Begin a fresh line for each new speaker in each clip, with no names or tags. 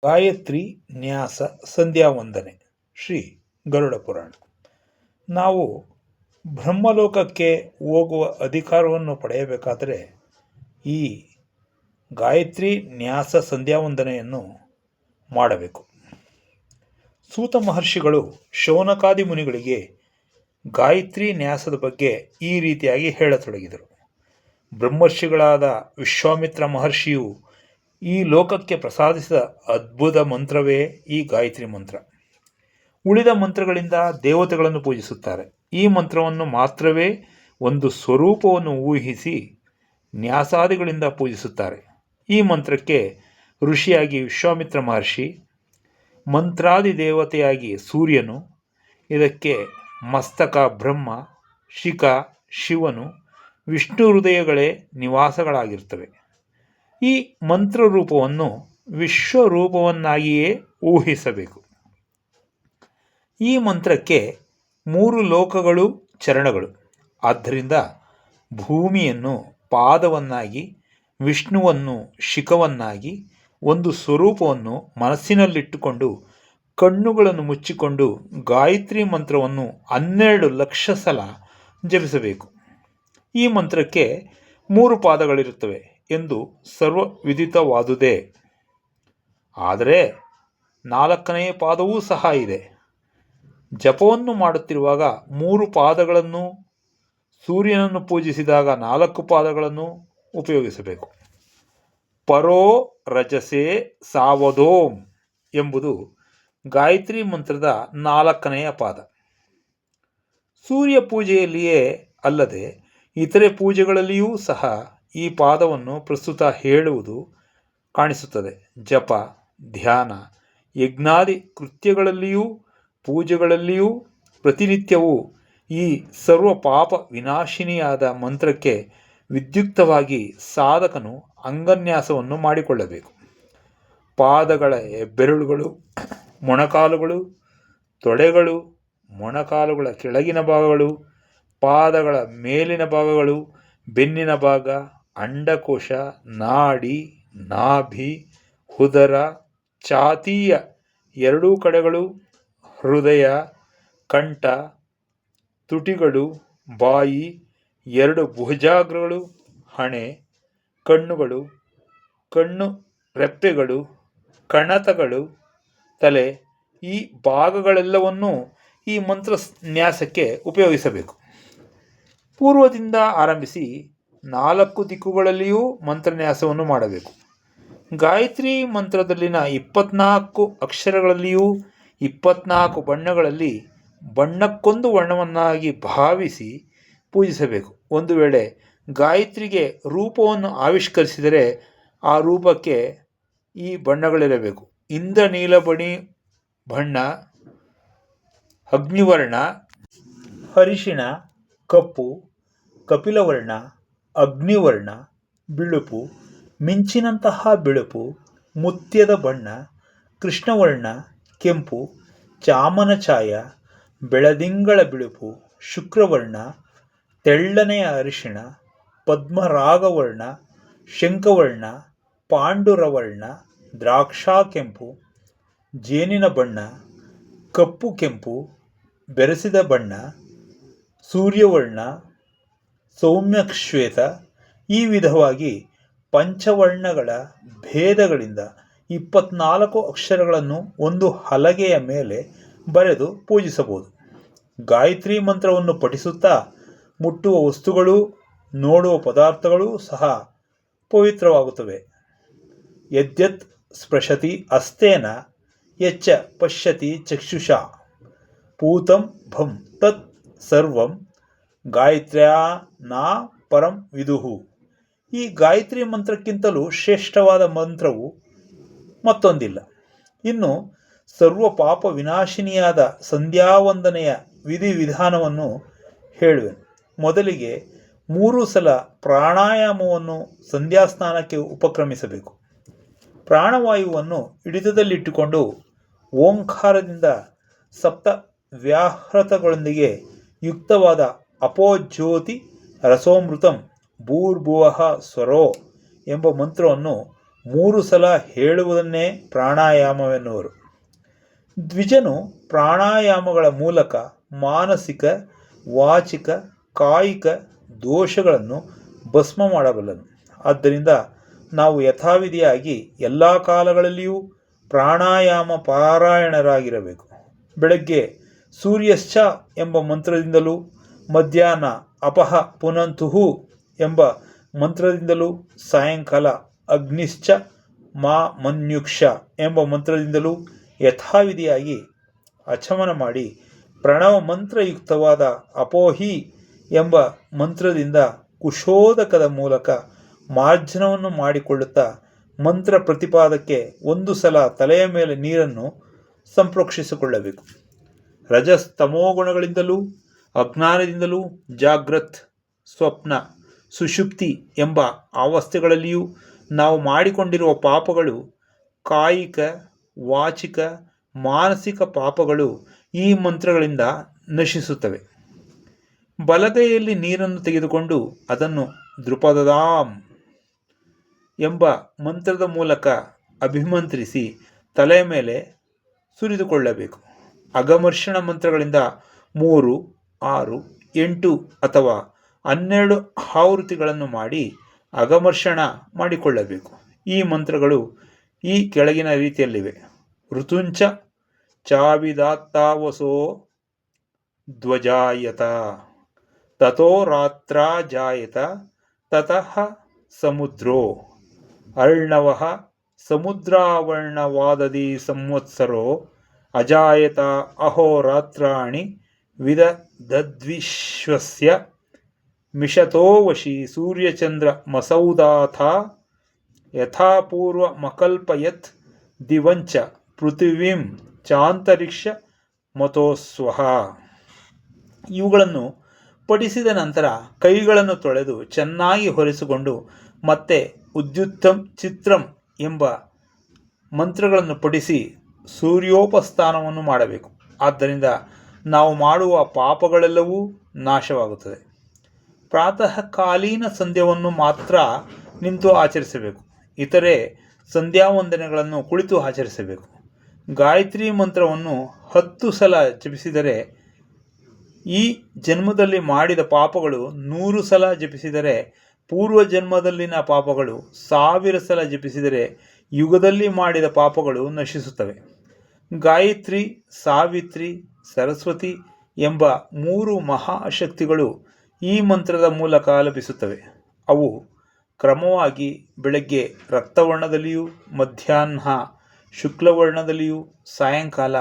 ಗಾಯತ್ರಿ ನ್ಯಾಸ ಸಂಧ್ಯಾ ವಂದನೆ ಶ್ರೀ ಗರುಡ ಪುರಾಣ. ನಾವು ಬ್ರಹ್ಮಲೋಕಕ್ಕೆ ಹೋಗುವ ಅಧಿಕಾರವನ್ನು ಪಡೆಯಬೇಕಾದರೆ ಈ ಗಾಯತ್ರಿ ನ್ಯಾಸ ಸಂಧ್ಯಾ ವಂದನೆಯನ್ನು ಮಾಡಬೇಕು. ಸೂತ ಮಹರ್ಷಿಗಳು ಶೌನಕಾದಿ ಮುನಿಗಳಿಗೆ ಗಾಯತ್ರಿ ನ್ಯಾಸದ ಬಗ್ಗೆ ಈ ರೀತಿಯಾಗಿ ಹೇಳತೊಡಗಿದರು. ಬ್ರಹ್ಮರ್ಷಿಗಳಾದ ವಿಶ್ವಾಮಿತ್ರ ಮಹರ್ಷಿಯು ಈ ಲೋಕಕ್ಕೆ ಪ್ರಸಾದಿಸಿದ ಅದ್ಭುತ ಮಂತ್ರವೇ ಈ ಗಾಯತ್ರಿ ಮಂತ್ರ. ಉಳಿದ ಮಂತ್ರಗಳಿಂದ ದೇವತೆಗಳನ್ನು ಪೂಜಿಸುತ್ತಾರೆ. ಈ ಮಂತ್ರವನ್ನು ಮಾತ್ರವೇ ಒಂದು ಸ್ವರೂಪವನ್ನು ಊಹಿಸಿ ನ್ಯಾಸಾದಿಗಳಿಂದ ಪೂಜಿಸುತ್ತಾರೆ. ಈ ಮಂತ್ರಕ್ಕೆ ಋಷಿಯಾಗಿ ವಿಶ್ವಾಮಿತ್ರ ಮಹರ್ಷಿ, ಮಂತ್ರಾದಿ ದೇವತೆಯಾಗಿ ಸೂರ್ಯನು, ಇದಕ್ಕೆ ಮಸ್ತಕ ಬ್ರಹ್ಮ, ಶಿಖ ಶಿವನು, ವಿಷ್ಣು ಹೃದಯಗಳೇ ನಿವಾಸಗಳಾಗಿರ್ತವೆ. ಈ ಮಂತ್ರರೂಪವನ್ನು ವಿಶ್ವರೂಪವನ್ನಾಗಿಯೇ ಊಹಿಸಬೇಕು. ಈ ಮಂತ್ರಕ್ಕೆ 3 ಲೋಕಗಳು ಚರಣಗಳು. ಆದ್ದರಿಂದ ಭೂಮಿಯನ್ನು ಪಾದವನ್ನಾಗಿ, ವಿಷ್ಣುವನ್ನು ಶಿಖವನ್ನಾಗಿ, ಒಂದು ಸ್ವರೂಪವನ್ನು ಮನಸ್ಸಿನಲ್ಲಿಟ್ಟುಕೊಂಡು ಕಣ್ಣುಗಳನ್ನು ಮುಚ್ಚಿಕೊಂಡು ಗಾಯತ್ರಿ ಮಂತ್ರವನ್ನು 12 ಲಕ್ಷ ಸಲ ಜಪಿಸಬೇಕು. ಈ ಮಂತ್ರಕ್ಕೆ 3 ಪಾದಗಳಿರುತ್ತವೆ ಎಂದು ಸರ್ವವಿದಿತವಾದುದೇ. ಆದರೆ 4ನೇ ಪಾದವೂ ಸಹ ಇದೆ. ಜಪವನ್ನು ಮಾಡುತ್ತಿರುವಾಗ 3 ಪಾದಗಳನ್ನು, ಸೂರ್ಯನನ್ನು ಪೂಜಿಸಿದಾಗ 4 ಪಾದಗಳನ್ನು ಉಪಯೋಗಿಸಬೇಕು. ಪರೋ ರಜಸೆ ಸಾವಧೋಂ ಎಂಬುದು ಗಾಯತ್ರಿ ಮಂತ್ರದ 4ನೆಯ ಪಾದ. ಸೂರ್ಯ ಪೂಜೆಯಲ್ಲಿಯೇ ಅಲ್ಲದೆ ಇತರೆ ಪೂಜೆಗಳಲ್ಲಿಯೂ ಸಹ ಈ ಪಾದವನ್ನು ಪ್ರಸ್ತುತ ಹೇಳುವುದು ಕಾಣಿಸುತ್ತದೆ. ಜಪ, ಧ್ಯಾನ, ಯಜ್ಞಾದಿ ಕೃತ್ಯಗಳಲ್ಲಿಯೂ ಪೂಜೆಗಳಲ್ಲಿಯೂ ಪ್ರತಿನಿತ್ಯವೂ ಈ ಸರ್ವ ಪಾಪ ವಿನಾಶಿನಿಯಾದ ಮಂತ್ರಕ್ಕೆ ವಿದ್ಯುಕ್ತವಾಗಿ ಸಾಧಕನು ಅಂಗನ್ಯಾಸವನ್ನು ಮಾಡಿಕೊಳ್ಳಬೇಕು. ಪಾದಗಳ ಹೆಬ್ಬೆರಳುಗಳು, ಮೊಣಕಾಲುಗಳು, ತೊಡೆಗಳು, ಮೊಣಕಾಲುಗಳ ಕೆಳಗಿನ ಭಾಗಗಳು, ಪಾದಗಳ ಮೇಲಿನ ಭಾಗಗಳು, ಬೆನ್ನಿನ ಭಾಗ, ಅಂಡಕೋಶ, ನಾಡಿ, ನಾಭಿ, ಉದರ, ಛಾತಿಯ 2 ಕಡೆಗಳು, ಹೃದಯ, ಕಂಠ, ತುಟಿಗಳು, ಬಾಯಿ, 2 ಭುಜಾಗ್ರಗಳು, ಹಣೆ, ಕಣ್ಣುಗಳು, ಕಣ್ಣು ರೆಪ್ಪೆಗಳು, ಕಣತಗಳು, ತಲೆ, ಈ ಭಾಗಗಳೆಲ್ಲವನ್ನೂ ಈ ಮಂತ್ರನ್ಯಾಸಕ್ಕೆ ಉಪಯೋಗಿಸಬೇಕು. ಪೂರ್ವದಿಂದ ಆರಂಭಿಸಿ 4 ದಿಕ್ಕುಗಳಲ್ಲಿಯೂ ಮಂತ್ರನ್ಯಾಸವನ್ನು ಮಾಡಬೇಕು. ಗಾಯತ್ರಿ ಮಂತ್ರದಲ್ಲಿನ 24 ಅಕ್ಷರಗಳಲ್ಲಿಯೂ 24 ಬಣ್ಣಗಳಲ್ಲಿ ಬಣ್ಣಕ್ಕೊಂದು ವರ್ಣವನ್ನಾಗಿ ಭಾವಿಸಿ ಪೂಜಿಸಬೇಕು. ಒಂದು ವೇಳೆ ಗಾಯತ್ರಿಗೆ ರೂಪವನ್ನು ಆವಿಷ್ಕರಿಸಿದರೆ ಆ ರೂಪಕ್ಕೆ ಈ ಬಣ್ಣಗಳಿರಬೇಕು: ಇಂದ್ರನೀಲಮಣಿ ಬಣ್ಣ, ಅಗ್ನಿವರ್ಣ, ಅರಿಶಿಣ, ಕಪ್ಪು, ಕಪಿಲವರ್ಣ, ಅಗ್ನಿವರ್ಣ, ಬಿಳುಪು, ಮಿಂಚಿನಂತಹ ಬಿಳುಪು, ಮುತ್ಯದ ಬಣ್ಣ, ಕೃಷ್ಣವರ್ಣ, ಕೆಂಪು, ಚಾಮನಚಾಯ, ಬೆಳದಿಂಗಳ ಬಿಳುಪು, ಶುಕ್ರವರ್ಣ, ತೆಳ್ಳನೆಯ ಅರಿಶಿಣ, ಪದ್ಮರಾಗವರ್ಣ, ಶಂಖವರ್ಣ, ಪಾಂಡುರವರ್ಣ, ದ್ರಾಕ್ಷಾ ಕೆಂಪು, ಜೇನಿನ ಬಣ್ಣ, ಕಪ್ಪು ಕೆಂಪು ಬೆರೆಸಿದ ಬಣ್ಣ, ಸೂರ್ಯವರ್ಣ, ಸೌಮ್ಯಶ್ವೇತ. ಈ ವಿಧವಾಗಿ ಪಂಚವರ್ಣಗಳ ಭೇದಗಳಿಂದ 24 ಅಕ್ಷರಗಳನ್ನು ಒಂದು ಹಲಗೆಯ ಮೇಲೆ ಬರೆದು ಪೂಜಿಸಬಹುದು. ಗಾಯತ್ರಿ ಮಂತ್ರವನ್ನು ಪಠಿಸುತ್ತಾ ಮುಟ್ಟುವ ವಸ್ತುಗಳು, ನೋಡುವ ಪದಾರ್ಥಗಳೂ ಸಹ ಪವಿತ್ರವಾಗುತ್ತವೆ. ಯದ್ಯತ್ ಸ್ಪೃಶತಿ ಹಸ್ತೇನ ಯಚ್ಚ ಪಶ್ಯತಿ ಚಕ್ಷುಷಾ ಪೂತಂ ಭಂ ತತ್ ಸರ್ವಂ ಗಾಯತ್ರ್ಯಾ ನಾ ಪರಂ ವಿದುಹು. ಈ ಗಾಯತ್ರಿ ಮಂತ್ರಕ್ಕಿಂತಲೂ ಶ್ರೇಷ್ಠವಾದ ಮಂತ್ರವು ಮತ್ತೊಂದಿಲ್ಲ. ಇನ್ನು ಸರ್ವ ಪಾಪ ವಿನಾಶಿನಿಯಾದ ಸಂಧ್ಯಾವಂದನೆಯ ವಿಧಿವಿಧಾನವನ್ನು ಹೇಳುವೆನು. ಮೊದಲಿಗೆ 3 ಸಲ ಪ್ರಾಣಾಯಾಮವನ್ನು ಸಂಧ್ಯಾಸ್ನಾನಕ್ಕೆ ಉಪಕ್ರಮಿಸಬೇಕು. ಪ್ರಾಣವಾಯುವನ್ನು ಹಿಡಿತದಲ್ಲಿಟ್ಟುಕೊಂಡು ಓಂಕಾರದಿಂದ ಸಪ್ತ ವ್ಯಾಹೃತಗಳೊಂದಿಗೆ ಯುಕ್ತವಾದ ಅಪೋಜ್ಯೋತಿ ರಸೋಮೃತಂ ಭೂರ್ಭುವಃ ಸ್ವರೋ ಎಂಬ ಮಂತ್ರವನ್ನು 3 ಸಲ ಹೇಳುವುದನ್ನೇ ಪ್ರಾಣಾಯಾಮವೆನ್ನುವರು. ದ್ವಿಜನು ಪ್ರಾಣಾಯಾಮಗಳ ಮೂಲಕ ಮಾನಸಿಕ, ವಾಚಿಕ, ಕಾಯಿಕ ದೋಷಗಳನ್ನು ಭಸ್ಮ ಮಾಡಬಲ್ಲನು. ಆದ್ದರಿಂದ ನಾವು ಯಥಾವಿಧಿಯಾಗಿ ಎಲ್ಲ ಕಾಲಗಳಲ್ಲಿಯೂ ಪ್ರಾಣಾಯಾಮ ಪಾರಾಯಣರಾಗಿರಬೇಕು. ಬೆಳಗ್ಗೆ ಸೂರ್ಯಶ್ಚ ಎಂಬ ಮಂತ್ರದಿಂದಲೂ, ಮಧ್ಯಾಹ್ನ ಅಪಹ ಪುನಂತುಹು ಎಂಬ ಮಂತ್ರದಿಂದಲೂ, ಸಾಯಂಕಾಲ ಅಗ್ನಿಶ್ಚ ಮಾ ಮನ್ಯುಕ್ಷ ಎಂಬ ಮಂತ್ರದಿಂದಲೂ ಯಥಾವಿಧಿಯಾಗಿ ಅಚಮನ ಮಾಡಿ, ಪ್ರಣವ ಮಂತ್ರಯುಕ್ತವಾದ ಅಪೋಹಿ ಎಂಬ ಮಂತ್ರದಿಂದ ಕುಶೋದಕದ ಮೂಲಕ ಮಾರ್ಜನವನ್ನು ಮಾಡಿಕೊಳ್ಳುತ್ತಾ ಮಂತ್ರ ಪ್ರತಿಪಾದಕ್ಕೆ 1 ಸಲ ತಲೆಯ ಮೇಲೆ ನೀರನ್ನು ಸಂಪ್ರೋಕ್ಷಿಸಿಕೊಳ್ಳಬೇಕು. ರಜಸ್ತಮೋಗುಣಗಳಿಂದಲೂ ಅಜ್ಞಾನದಿಂದಲೂ ಜಾಗ್ರತ್, ಸ್ವಪ್ನ, ಸುಷುಪ್ತಿ ಎಂಬ ಅವಸ್ಥೆಗಳಲ್ಲಿಯೂ ನಾವು ಮಾಡಿಕೊಂಡಿರುವ ಪಾಪಗಳು, ಕಾಯಿಕ, ವಾಚಿಕ, ಮಾನಸಿಕ ಪಾಪಗಳು ಈ ಮಂತ್ರಗಳಿಂದ ನಶಿಸುತ್ತವೆ. ಬಲಗೈಯಲ್ಲಿ ನೀರನ್ನು ತೆಗೆದುಕೊಂಡು ಅದನ್ನು ದ್ರುಪದದಾಂ ಎಂಬ ಮಂತ್ರದ ಮೂಲಕ ಅಭಿಮಂತ್ರಿಸಿ ತಲೆಯ ಮೇಲೆ ಸುರಿದುಕೊಳ್ಳಬೇಕು. ಅಗಮರ್ಷಣ ಮಂತ್ರಗಳಿಂದ 3, 6, 8 ಅಥವಾ 12 ಆವೃತ್ತಿಗಳನ್ನು ಮಾಡಿ ಅಗಮರ್ಷಣ ಮಾಡಿಕೊಳ್ಳಬೇಕು. ಈ ಮಂತ್ರಗಳು ಈ ಕೆಳಗಿನ ರೀತಿಯಲ್ಲಿವೆ. ಋತುಂಚ ಚಾವಿದಾತ್ತಾವಸೋ ಧ್ವಜಾಯತ ತಥೋ ರಾತ್ರಾ ಜಾಯತ ತತಃ ಸಮುದ್ರೋ ಅರ್ಣವಃ ಸಮುದ್ರಾವರ್ಣವಾದದಿ ಸಂವತ್ಸರೋ ಅಜಾಯತ ಅಹೋರಾತ್ರಾಣಿ ವಿದದ್ವಿಶ್ವಸ್ಯ ಮಿಷತೋ ವಶಿ ಸೂರ್ಯಚಂದ್ರ ಮಸೌದಾಥ ಯಥಾಪೂರ್ವಮಕಲ್ಪಯತ್ ದಿವಂಚ ಪೃಥಿವೀಂ ಚಾಂತರಿಕ್ಷ ಮತೋಸ್ವಹ. ಇವುಗಳನ್ನು ಪಠಿಸಿದ ನಂತರ ಕೈಗಳನ್ನು ತೊಳೆದು ಚೆನ್ನಾಗಿ ಹೊರಿಸಿಕೊಂಡು ಮತ್ತೆ ಉದ್ಯುತ್ತಂ ಚಿತ್ರಂ ಎಂಬ ಮಂತ್ರಗಳನ್ನು ಪಠಿಸಿ ಸೂರ್ಯೋಪಸ್ಥಾನವನ್ನು ಮಾಡಬೇಕು. ಆದ್ದರಿಂದ ನಾವು ಮಾಡುವ ಪಾಪಗಳೆಲ್ಲವೂ ನಾಶವಾಗುತ್ತದೆ. ಪ್ರಾತಃ ಕಾಲೀನ ಸಂಧ್ಯಾವನ್ನು ಮಾತ್ರ ನಿಂತು ಆಚರಿಸಬೇಕು. ಇತರೆ ಸಂಧ್ಯಾವಂದನೆಗಳನ್ನು ಕುಳಿತು ಆಚರಿಸಬೇಕು. ಗಾಯತ್ರಿ ಮಂತ್ರವನ್ನು 10 ಸಲ ಜಪಿಸಿದರೆ ಈ ಜನ್ಮದಲ್ಲಿ ಮಾಡಿದ ಪಾಪಗಳು, 100 ಸಲ ಜಪಿಸಿದರೆ ಪೂರ್ವ ಜನ್ಮದಲ್ಲಿನ ಪಾಪಗಳು, 1000 ಸಲ ಜಪಿಸಿದರೆ ಯುಗದಲ್ಲಿ ಮಾಡಿದ ಪಾಪಗಳು ನಶಿಸುತ್ತವೆ. ಗಾಯತ್ರಿ, ಸಾವಿತ್ರಿ, ಸರಸ್ವತಿ ಎಂಬ 3 ಮಹಾಶಕ್ತಿಗಳು ಈ ಮಂತ್ರದ ಮೂಲಕ ಲಭಿಸುತ್ತವೆ. ಅವು ಕ್ರಮವಾಗಿ ಬೆಳಗ್ಗೆ ರಕ್ತವರ್ಣದಲ್ಲಿಯೂ, ಮಧ್ಯಾಹ್ನ ಶುಕ್ಲವರ್ಣದಲ್ಲಿಯೂ, ಸಾಯಂಕಾಲ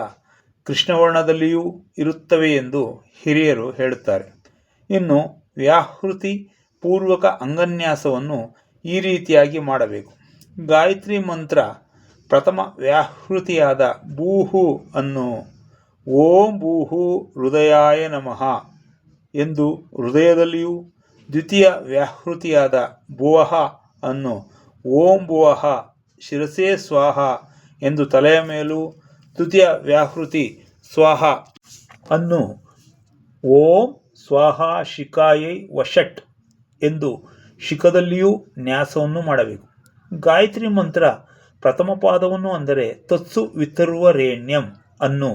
ಕೃಷ್ಣವರ್ಣದಲ್ಲಿಯೂ ಇರುತ್ತವೆ ಎಂದು ಹಿರಿಯರು ಹೇಳುತ್ತಾರೆ. ಇನ್ನು ವ್ಯಾಹೃತಿ ಪೂರ್ವಕ ಅಂಗನ್ಯಾಸವನ್ನು ಈ ರೀತಿಯಾಗಿ ಮಾಡಬೇಕು. ಗಾಯತ್ರಿ ಮಂತ್ರ ಪ್ರಥಮ ವ್ಯಾಹೃತಿಯಾದ ಭೂಹು ಅನ್ನು ಓಂ ಭೂಹು ಹೃದಯಾಯ ನಮಃ ಎಂದು ಹೃದಯದಲ್ಲಿಯೂ, ದ್ವಿತೀಯ ವ್ಯಾಹೃತಿಯಾದ ಭುವಃ ಅನ್ನು ಓಂ ಭುವಃ ಶಿರಸೇ ಸ್ವಾಹ ಎಂದು ತಲೆಯ ಮೇಲೂ, ತೃತೀಯ ವ್ಯಾಹೃತಿ ಸ್ವಾಹ ಅನ್ನು ಓಂ ಸ್ವಾಹ ಶಿಖಾಯೈ ವಷಟ್ ಎಂದು ಶಿಖದಲ್ಲಿಯೂ ನ್ಯಾಸವನ್ನು ಮಾಡಬೇಕು. ಗಾಯತ್ರಿ ಮಂತ್ರ ಪ್ರಥಮ ಪಾದವನ್ನು ಅಂದರೆ ತತ್ಸು ವಿತರ್ವರೇಣ್ಯಂ ಅನ್ನು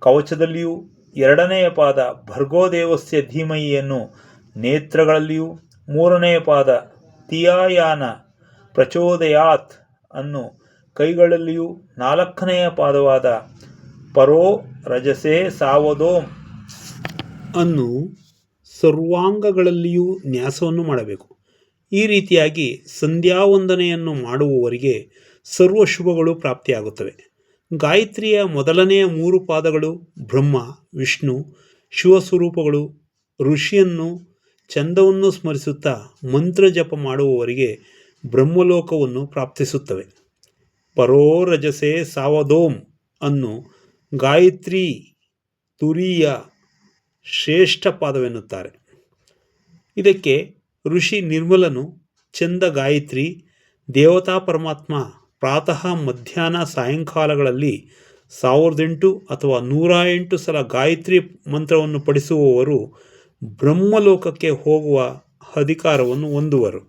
ಕವಚದಲ್ಲಿಯೂ, ಎರಡನೆಯ ಪಾದ ಭರ್ಗೋದೇವಸ್ಯ ಧೀಮಹಿಯನ್ನು ನೇತ್ರಗಳಲ್ಲಿಯೂ, ಮೂರನೆಯ ಪಾದ ಧಿಯಾಯಾನ ಪ್ರಚೋದಯಾತ್ ಅನ್ನು ಕೈಗಳಲ್ಲಿಯೂ, ನಾಲ್ಕನೆಯ ಪಾದವಾದ ಪರೋ ರಜಸೇ ಸಾವಧೋಂ ಅನ್ನು ಸರ್ವಾಂಗಗಳಲ್ಲಿಯೂ ನ್ಯಾಸವನ್ನು ಮಾಡಬೇಕು. ಈ ರೀತಿಯಾಗಿ ಸಂಧ್ಯಾವಂದನೆಯನ್ನು ಮಾಡುವವರಿಗೆ ಸರ್ವ ಶುಭಗಳು ಪ್ರಾಪ್ತಿಯಾಗುತ್ತವೆ. ಗಾಯತ್ರಿಯ ಮೊದಲನೆಯ 3 ಪಾದಗಳು ಬ್ರಹ್ಮ, ವಿಷ್ಣು, ಶಿವಸ್ವರೂಪಗಳು. ಋಷಿಯನ್ನು, ಚಂದವನ್ನು ಸ್ಮರಿಸುತ್ತಾ ಮಂತ್ರ ಜಪ ಮಾಡುವವರಿಗೆ ಬ್ರಹ್ಮಲೋಕವನ್ನು ಪ್ರಾಪ್ತಿಸುತ್ತವೆ. ಪರೋ ರಜಸೇ ಸಾವಧೋಂ ಅನ್ನು ಗಾಯತ್ರಿ ತುರೀಯ ಶ್ರೇಷ್ಠ ಪಾದವೆನ್ನುತ್ತಾರೆ. ಇದಕ್ಕೆ ಋಷಿ ನಿರ್ಮಲನು ಚಂದ ಗಾಯತ್ರಿ, ದೇವತಾ ಪರಮಾತ್ಮ ಪ್ರಾತಃ, ಮಧ್ಯಾಹ್ನ, ಸಾಯಂಕಾಲಗಳಲ್ಲಿ 1008 ಅಥವಾ 108 ಸಲ ಗಾಯತ್ರಿ ಮಂತ್ರವನ್ನು ಪಠಿಸುವವರು ಬ್ರಹ್ಮಲೋಕಕ್ಕೆ ಹೋಗುವ ಅಧಿಕಾರವನ್ನು ಹೊಂದುವರು.